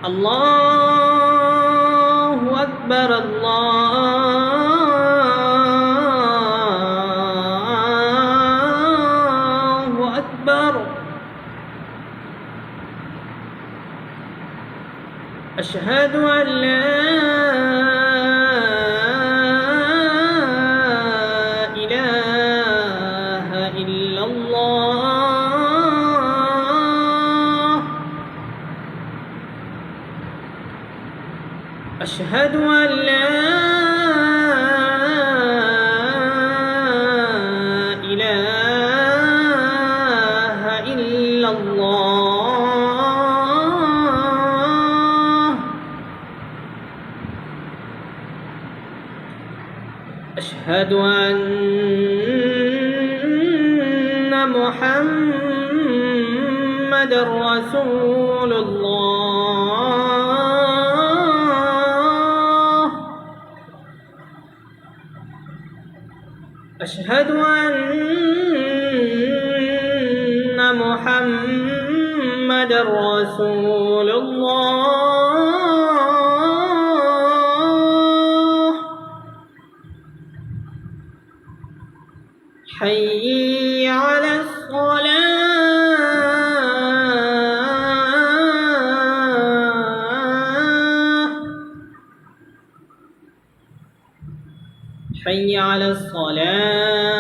الله أكبر الله أكبر. أشهد أن لا إله إلا الله. أشهد أن لا إله إلا الله. أشهد أن محمدًا رسول الله. أشهد أن محمدًا رسول الله. حي على الصلاة. حي على الصلاة.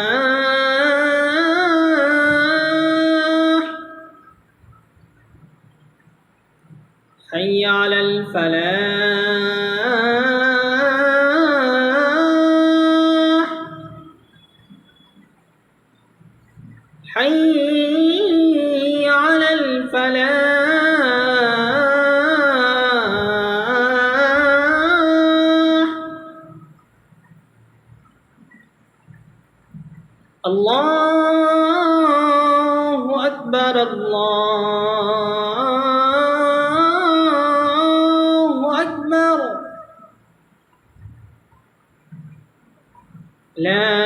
حي على الفلاح. حي على الفلاح. الله أكبر الله أكبر. لا